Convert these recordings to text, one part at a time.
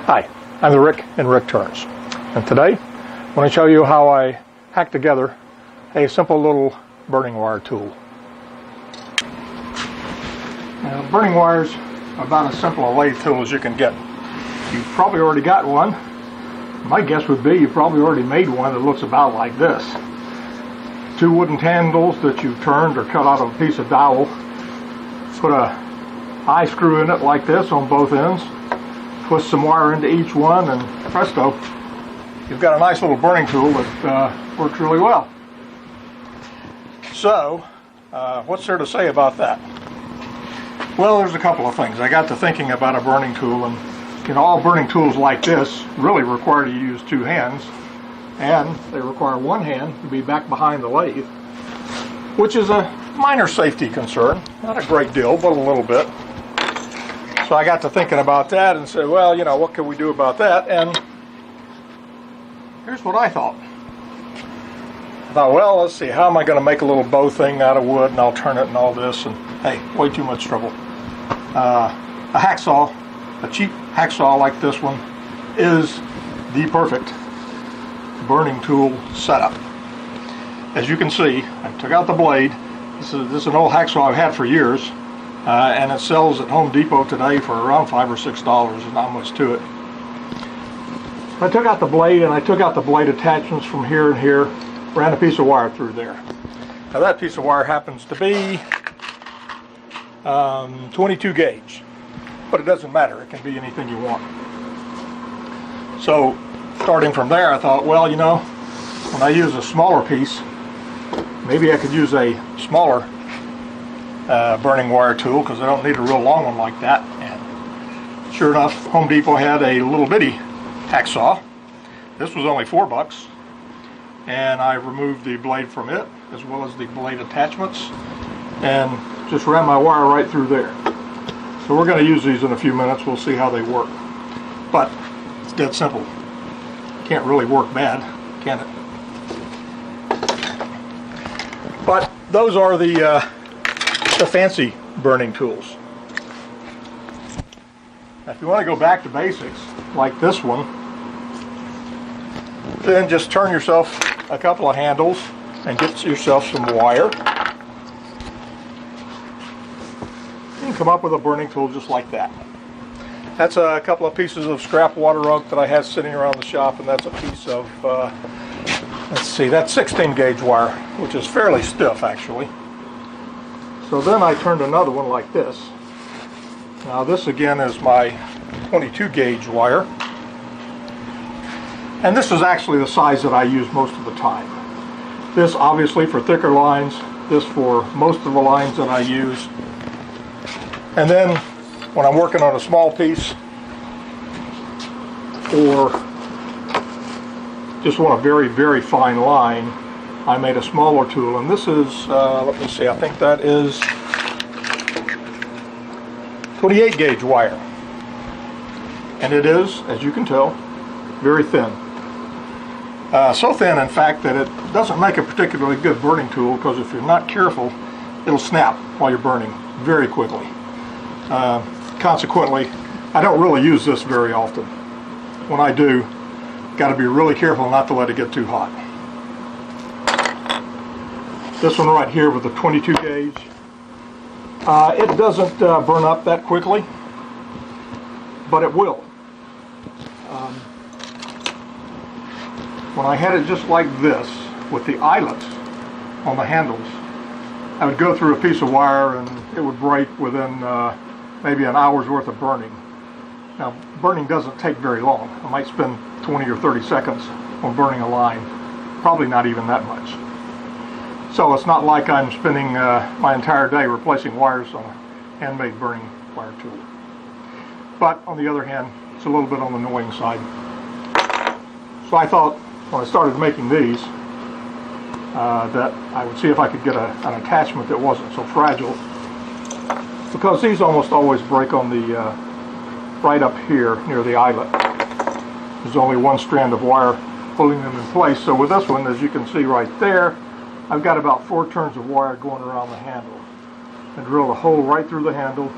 Hi, I'm the Rick in Rick Turns, and today I want to show you how I hack together a simple little burning wire tool. Now, burning wires are about as simple a lathe tool as you can get. You've probably already got one. My guess would be you probably already made one that looks about like this. Two wooden handles that you've turned or cut out of a piece of dowel. Put a eye screw in it like this on both ends. Twist some wire into each one, and presto, you've got a nice little burning tool that works really well. So, what's there to say about that? Well, there's a couple of things. I got to thinking about a burning tool, and all burning tools like this really require you to use two hands, and they require one hand to be back behind the lathe, which is a minor safety concern. Not a great deal, but a little bit. So I got to thinking about that and said, well, what can we do about that? And here's what I thought. I thought, well, let's see, how am I going to make a little bow thing out of wood, and I'll turn it and all this, and hey, way too much trouble. A hacksaw, a cheap hacksaw like this one, is the perfect burning tool setup. As you can see, I took out the blade. This is an old hacksaw I've had for years. And it sells at Home Depot today for around $5 or $6. There's not much to it. I took out the blade, and I took out the blade attachments from here and here, ran a piece of wire through there. Now that piece of wire happens to be 22 gauge, but it doesn't matter. It can be anything you want. So starting from there, I thought, well, when I use a smaller piece, maybe I could use a smaller burning wire tool, because I don't need a real long one like that. And sure enough, Home Depot had a little bitty hacksaw. This was only $4, and I removed the blade from it as well as the blade attachments and just ran my wire right through there. So we're going to use these in a few minutes. We'll see how they work, but it's dead simple. Can't really work bad, can it? But those are the fancy burning tools. Now, if you want to go back to basics, like this one, then just turn yourself a couple of handles and get yourself some wire. And come up with a burning tool just like that. That's a couple of pieces of scrap water oak that I had sitting around the shop, and that's a piece of, let's see, that's 16 gauge wire, which is fairly stiff actually. So then I turned another one like this. Now this again is my 22 gauge wire. And this is actually the size that I use most of the time. This obviously for thicker lines, this for most of the lines that I use. And then when I'm working on a small piece, or just want a very, very fine line, I made a smaller tool, and this is, let me see, I think that is 28 gauge wire. And it is, as you can tell, very thin. So thin, in fact, that it doesn't make a particularly good burning tool, because if you're not careful, it'll snap while you're burning very quickly. Consequently, I don't really use this very often. When I do, got to be really careful not to let it get too hot. This one right here with the 22 gauge, it doesn't burn up that quickly, but it will. When I had it just like this, with the eyelets on the handles, I would go through a piece of wire and it would break within maybe an hour's worth of burning. Now, burning doesn't take very long. I might spend 20 or 30 seconds on burning a line, probably not even that much. So it's not like I'm spending my entire day replacing wires on a handmade burning wire tool. But on the other hand, it's a little bit on the annoying side. So I thought when I started making these that I would see if I could get an attachment that wasn't so fragile, because these almost always break on the right up here near the eyelet. There's only one strand of wire holding them in place. So with this one, as you can see right there, I've got about 4 turns of wire going around the handle. I drilled a hole right through the handle,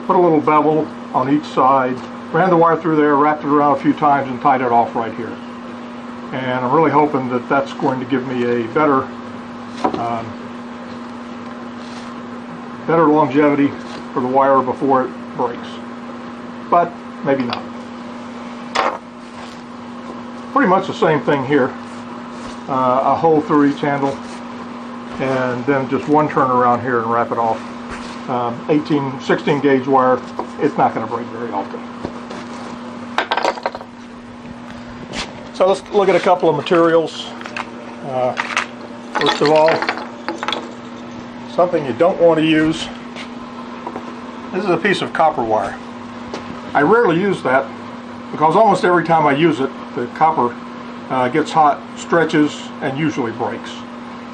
put a little bevel on each side, ran the wire through there, wrapped it around a few times, and tied it off right here. And I'm really hoping that that's going to give me a better better longevity for the wire before it breaks. But maybe not. Pretty much the same thing here. A hole through each handle, and then just one turn around here and wrap it off. 16 gauge wire, it's not going to break very often. So let's look at a couple of materials. First of all, something you don't want to use. This is a piece of copper wire. I rarely use that because almost every time I use it, the copper gets hot, stretches, and usually breaks.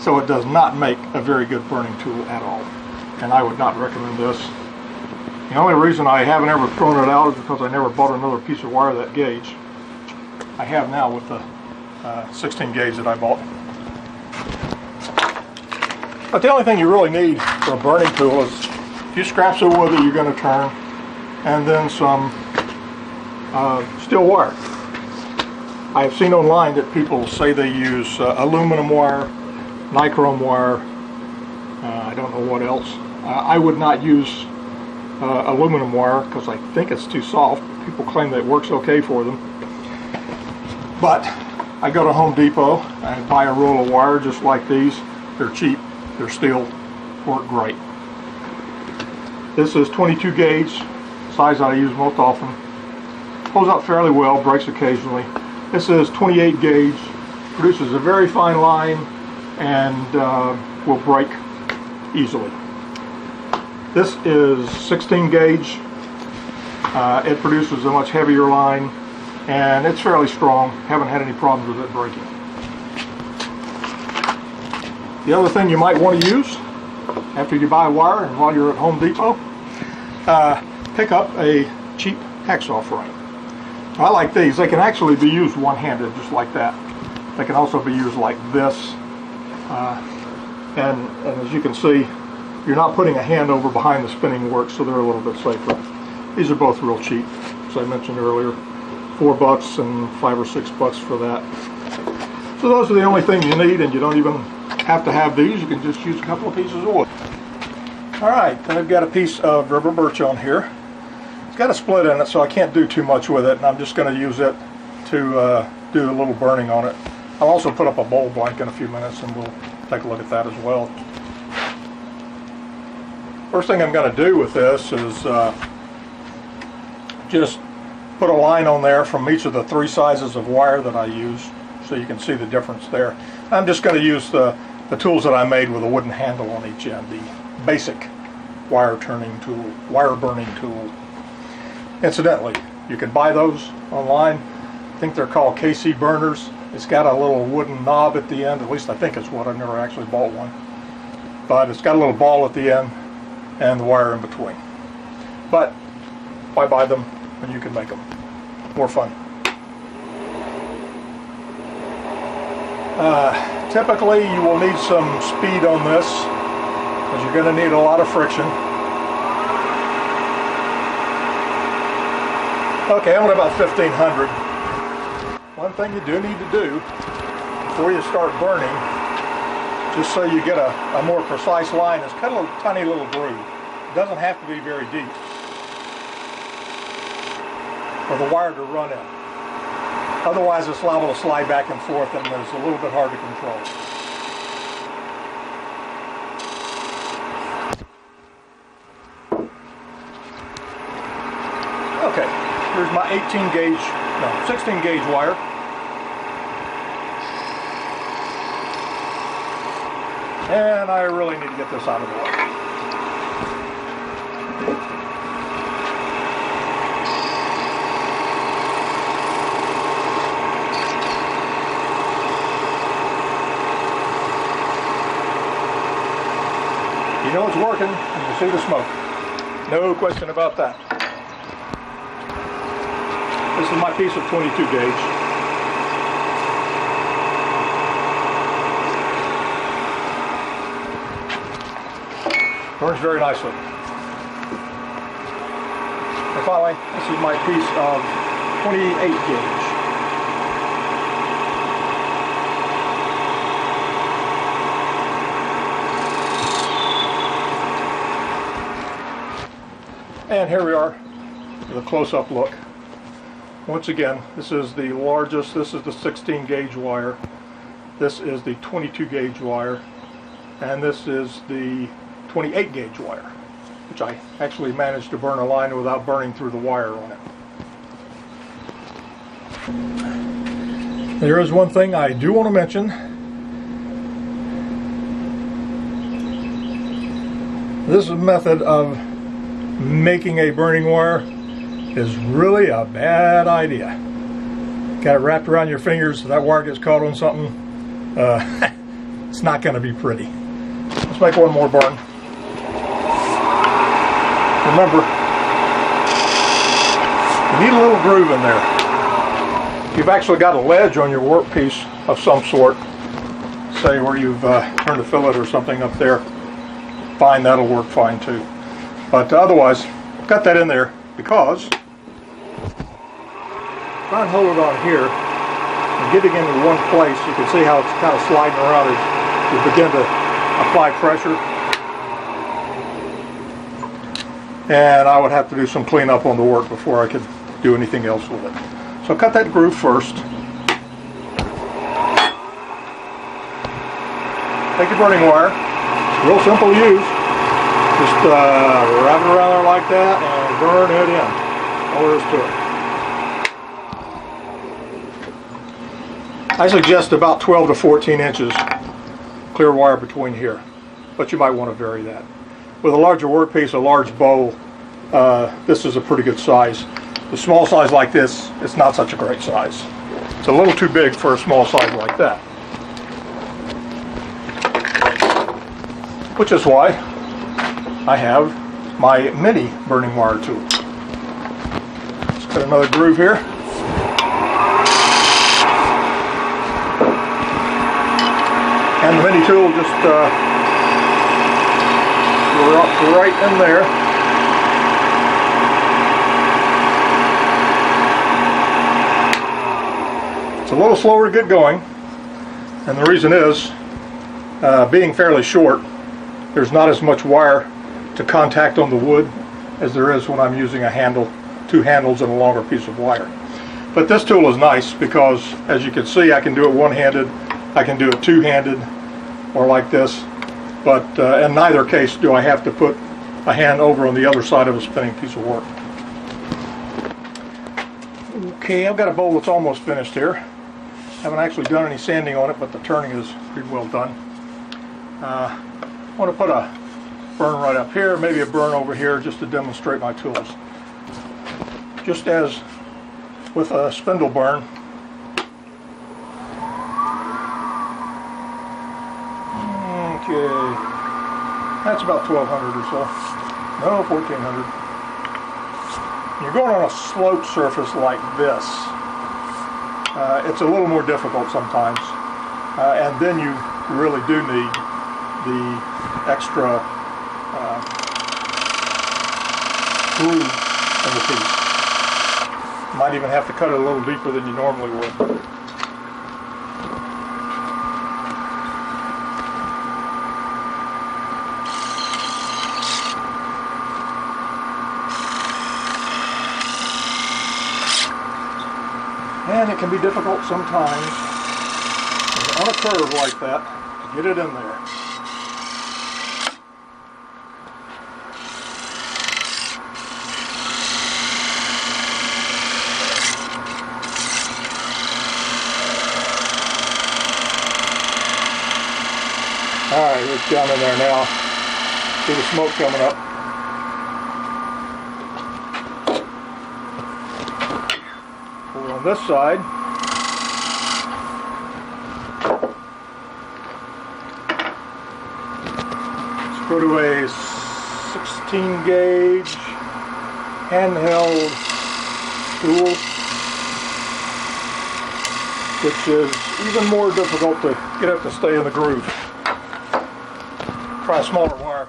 So it does not make a very good burning tool at all. And I would not recommend this. The only reason I haven't ever thrown it out is because I never bought another piece of wire that gauge. I have now with the 16 gauge that I bought. But the only thing you really need for a burning tool is a few scraps of wood that you're going to turn, and then some steel wire. I have seen online that people say they use aluminum wire, nichrome wire, I don't know what else. I would not use aluminum wire because I think it's too soft. People claim that it works okay for them. But I go to Home Depot and buy a roll of wire just like these. They're cheap, they're steel, work great. This is 22 gauge, size I use most often. Holds up fairly well, breaks occasionally. This is 28 gauge, produces a very fine line, and will break easily. This is 16 gauge. It produces a much heavier line, and it's fairly strong. Haven't had any problems with it breaking. The other thing you might want to use after you buy wire and while you're at Home Depot, pick up a cheap hacksaw frame. I like these. They can actually be used one-handed, just like that. They can also be used like this. And as you can see, you're not putting a hand over behind the spinning works, so they're a little bit safer. These are both real cheap, as I mentioned earlier. $4 and $5 or $6 for that. So those are the only things you need, and you don't even have to have these. You can just use a couple of pieces of wood. Alright, then I've got a piece of rubber birch on here. It's got a split in it, so I can't do too much with it, and I'm just going to use it to do a little burning on it. I'll also put up a bowl blank in a few minutes, and we'll take a look at that as well. First thing I'm going to do with this is just put a line on there from each of the three sizes of wire that I use, so you can see the difference there. I'm just going to use the tools that I made with a wooden handle on each end, the basic wire turning tool, wire burning tool. Incidentally, you can buy those online. I think they're called KC burners. It's got a little wooden knob at the end, at least I think it's what. I've never actually bought one. But it's got a little ball at the end and the wire in between. But why buy them when you can make them? More fun. Typically you will need some speed on this because you're going to need a lot of friction. Okay, I'm at about 1500. One thing you do need to do before you start burning, just so you get a more precise line, is cut a little, tiny little groove. It doesn't have to be very deep for the wire to run in. Otherwise it's liable to slide back and forth, and it's a little bit hard to control. Okay, here's my 16 gauge wire. And I really need to get this out of the way. You know it's working when you see the smoke. No question about that. This is my piece of 22 gauge. Burns very nicely. And finally, this is my piece of 28 gauge. And here we are with a close-up look. Once again, this is the largest, this is the 16 gauge wire, this is the 22 gauge wire, and this is the 28 gauge wire, which I actually managed to burn a line without burning through the wire on it. There is one thing I do want to mention. This method of making a burning wire is really a bad idea. Got it wrapped around your fingers, so that wire gets caught on something. It's not going to be pretty. Let's make one more burn. Remember, you need a little groove in there. If you've actually got a ledge on your workpiece of some sort, say where you've turned a fillet or something up there, fine, that'll work fine too. But otherwise, got that in there because try and hold it on here and getting into one place, you can see how it's kind of sliding around as you begin to apply pressure. And I would have to do some cleanup on the work before I could do anything else with it. So cut that groove first. Take your burning wire. It's real simple to use. Just wrap it around there like that and burn it in. All there is to it. I suggest about 12 to 14 inches clear wire between here, but you might want to vary that. With a larger workpiece, a large bowl, this is a pretty good size. The small size like this, it's not such a great size. It's a little too big for a small size like that. Which is why I have my mini burning wire tool. Let's cut another groove here. And the mini tool just right in there. It's a little slower to get going, and the reason is, being fairly short, there's not as much wire to contact on the wood as there is when I'm using a handle, two handles and a longer piece of wire. But this tool is nice because, as you can see, I can do it one-handed, I can do it two-handed, or like this, but in neither case do I have to put a hand over on the other side of a spinning piece of work. Okay, I've got a bowl that's almost finished here. Haven't actually done any sanding on it, but the turning is pretty well done. I want to put a burn right up here, maybe a burn over here, just to demonstrate my tools. Just as with a spindle burn, okay, that's about 1200 or so. No, 1400. You're going on a sloped surface like this. It's a little more difficult sometimes, and then you really do need the extra groove in the piece. You might even have to cut it a little deeper than you normally would. And it can be difficult sometimes on a curve like that to get it in there. Alright, it's down in there now. See the smoke coming up. Over on this side, let's go to a 16 gauge handheld tool, which is even more difficult to get it to stay in the groove. Try a smaller wire.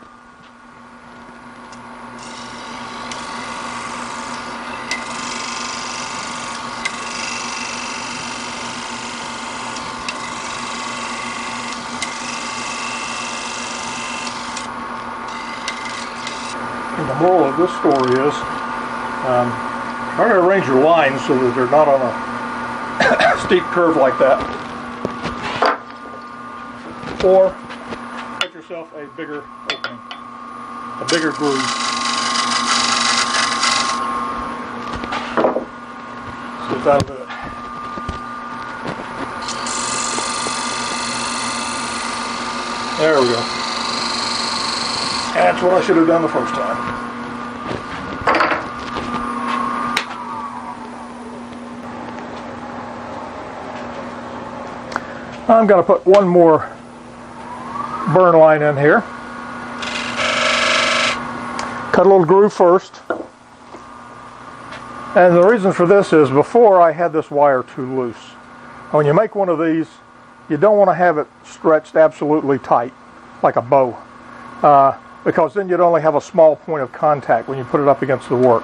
moral of this story is try to arrange your lines so that they're not on a steep curve like that. Or cut yourself a bigger opening, a bigger groove. See if that'll do it. There we go. That's what I should have done the first time. I'm going to put one more burn line in here. Cut a little groove first. And the reason for this is before I had this wire too loose. When you make one of these, you don't want to have it stretched absolutely tight, like a bow, because then you'd only have a small point of contact when you put it up against the work.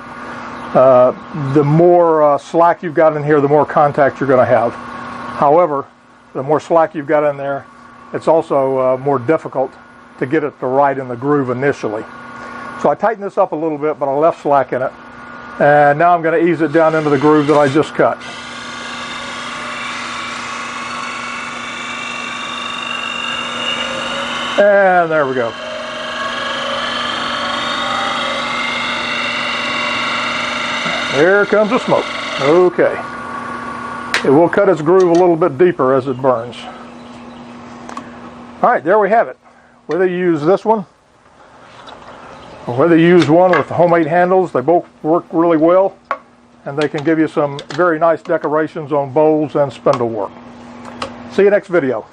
The more slack you've got in here, the more contact you're going to have. However, the more slack you've got in there, it's also more difficult to get it to right in the groove initially. So I tightened this up a little bit, but I left slack in it. And now I'm going to ease it down into the groove that I just cut. And there we go. There comes the smoke. Okay. It will cut its groove a little bit deeper as it burns. All right, there we have it. Whether you use this one or whether you use one with homemade handles, they both work really well, and they can give you some very nice decorations on bowls and spindle work. See you next video.